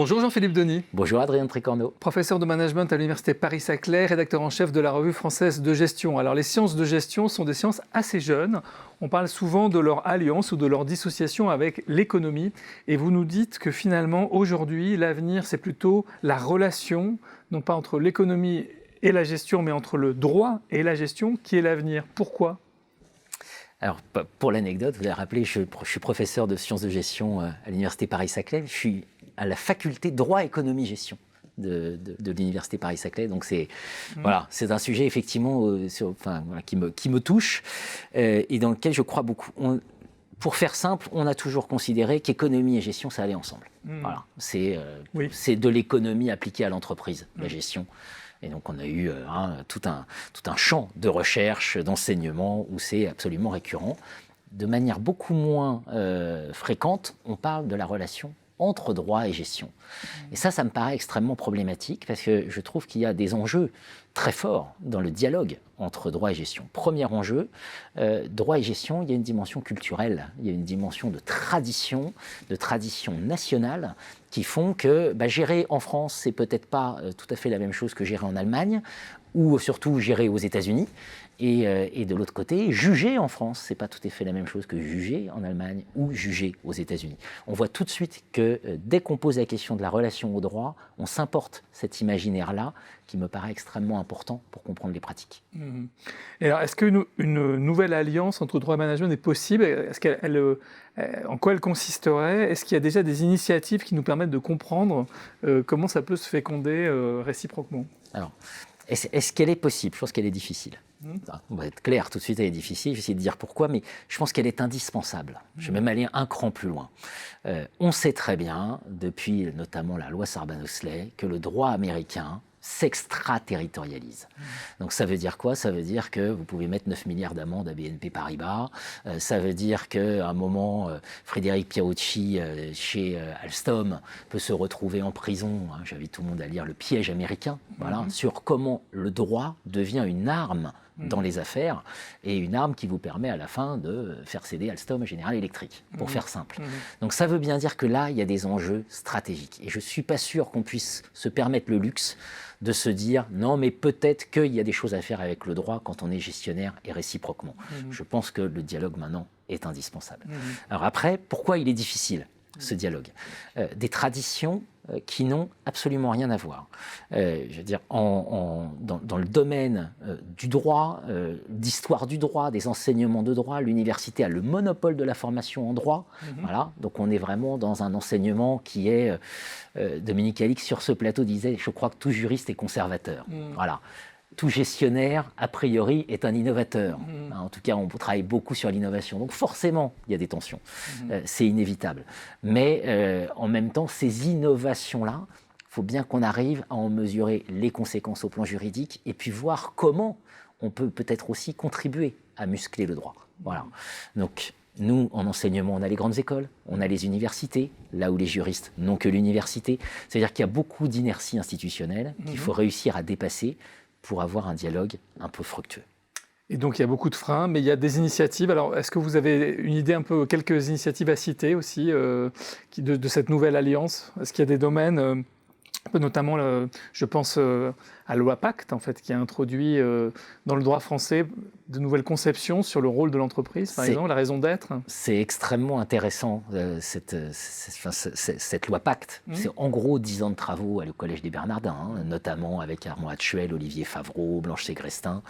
Bonjour Jean-Philippe Denis. Bonjour Adrien Tricorneau. Professeur de management à l'Université Paris-Saclay, rédacteur en chef de la Revue française de gestion. Alors les sciences de gestion sont des sciences assez jeunes. On parle souvent de leur alliance ou de leur dissociation avec l'économie. Et vous nous dites que finalement, aujourd'hui, l'avenir, c'est plutôt la relation, non pas entre l'économie et la gestion, mais entre le droit et la gestion, qui est l'avenir. Pourquoi ? Alors, pour l'anecdote, vous avez rappelé, je suis professeur de sciences de gestion à l'Université Paris-Saclay. Je suis à la faculté droit, économie, gestion de l'Université Paris-Saclay. Donc, c'est un sujet effectivement qui me touche et dans lequel je crois beaucoup. Pour faire simple, on a toujours considéré qu'économie et gestion, ça allait ensemble. Voilà, c'est de l'économie appliquée à l'entreprise, la gestion. Et donc on a eu tout un champ de recherche, d'enseignement où c'est absolument récurrent. De manière beaucoup moins fréquente, on parle de la relation entre droit et gestion. Et ça me paraît extrêmement problématique parce que je trouve qu'il y a des enjeux très forts dans le dialogue entre droit et gestion. Premier enjeu, droit et gestion, il y a une dimension culturelle, il y a une dimension de tradition nationale qui font que gérer en France, c'est peut-être pas tout à fait la même chose que gérer en Allemagne ou surtout gérer aux États-Unis. Et de l'autre côté, juger en France, c'est pas tout à fait la même chose que juger en Allemagne ou juger aux États-Unis. On voit tout de suite que dès qu'on pose la question de la relation au droit, on s'importe cet imaginaire-là qui me paraît extrêmement important pour comprendre les pratiques. Et alors, est-ce qu'une nouvelle alliance entre droit et management est possible ? En quoi elle consisterait ? Est-ce qu'il y a déjà des initiatives qui nous permettent de comprendre comment ça peut se féconder réciproquement ? Alors, est-ce qu'elle est possible ? Je pense qu'elle est difficile. On va être clair, tout de suite elle est difficile, je vais essayer de dire pourquoi, mais je pense qu'elle est indispensable. Je vais même aller un cran plus loin. On sait très bien, depuis notamment la loi Sarbanes-Oxley, que le droit américain s'extraterritorialise. Donc ça veut dire quoi ? Ça veut dire que vous pouvez mettre 9 milliards d'amendes à BNP Paribas, ça veut dire qu'à un moment, Frédéric Pierucci chez Alstom peut se retrouver en prison. J'invite tout le monde à lire Le piège américain, sur comment le droit devient une arme dans les affaires, et une arme qui vous permet à la fin de faire céder Alstom à General Electric, pour faire simple. Donc ça veut bien dire que là, il y a des enjeux stratégiques. Et je ne suis pas sûr qu'on puisse se permettre le luxe de se dire non, mais peut-être qu'il y a des choses à faire avec le droit quand on est gestionnaire et réciproquement. Je pense que le dialogue maintenant est indispensable. Alors après, pourquoi il est difficile ce dialogue ? Des traditions qui n'ont absolument rien à voir. Je veux dire, dans le domaine du droit, d'histoire du droit, des enseignements de droit, l'université a le monopole de la formation en droit. Voilà, donc on est vraiment dans un enseignement qui est... Dominique Alix, sur ce plateau, disait « Je crois que tout juriste est conservateur ». Voilà. Tout gestionnaire, a priori, est un innovateur. En tout cas, on travaille beaucoup sur l'innovation. Donc forcément, il y a des tensions. C'est inévitable. Mais en même temps, ces innovations-là, il faut bien qu'on arrive à en mesurer les conséquences au plan juridique et puis voir comment on peut peut-être aussi contribuer à muscler le droit. Voilà. Donc, nous, en enseignement, on a les grandes écoles, on a les universités, là où les juristes n'ont que l'université. C'est-à-dire qu'il y a beaucoup d'inertie institutionnelle qu'il faut réussir à dépasser pour avoir un dialogue un peu fructueux. Et donc il y a beaucoup de freins, mais il y a des initiatives. Alors est-ce que vous avez une idée un peu, quelques initiatives à citer aussi de cette nouvelle alliance ? Est-ce qu'il y a des domaines notamment, je pense à la loi Pacte, en fait, qui a introduit dans le droit français de nouvelles conceptions sur le rôle de l'entreprise, par exemple, la raison d'être. C'est extrêmement intéressant, cette loi Pacte. C'est en gros 10 ans de travaux au Collège des Bernardins, notamment avec Armand Hatchuel, Olivier Favreau, Blanche Ségrestin.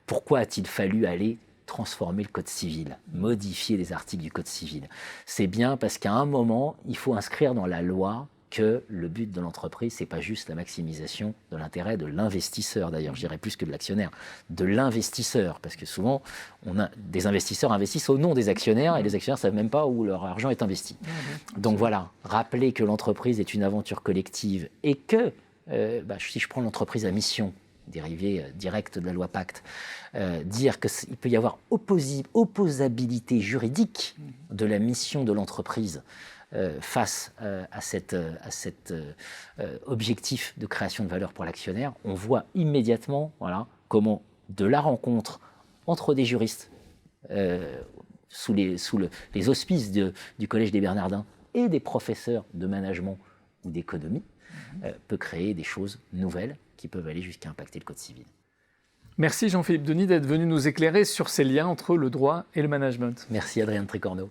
Pourquoi a-t-il fallu aller transformer le Code civil, modifier les articles du Code civil ? C'est bien parce qu'à un moment, il faut inscrire dans la loi que le but de l'entreprise, c'est pas juste la maximisation de l'intérêt de l'investisseur, d'ailleurs, je dirais plus que de l'actionnaire, de l'investisseur, parce que souvent, on a des investisseurs investissent au nom des actionnaires et les actionnaires ne savent même pas où leur argent est investi. Donc voilà, rappeler que l'entreprise est une aventure collective et que, si je prends l'entreprise à mission, dérivée directe de la loi Pacte, dire qu'il peut y avoir opposabilité juridique de la mission de l'entreprise face à cet objectif de création de valeur pour l'actionnaire, on voit immédiatement comment de la rencontre entre des juristes sous les auspices du Collège des Bernardins et des professeurs de management ou d'économie peut créer des choses nouvelles qui peuvent aller jusqu'à impacter le code civil. Merci Jean-Philippe Denis d'être venu nous éclairer sur ces liens entre le droit et le management. Merci Adrien de Tricorneau.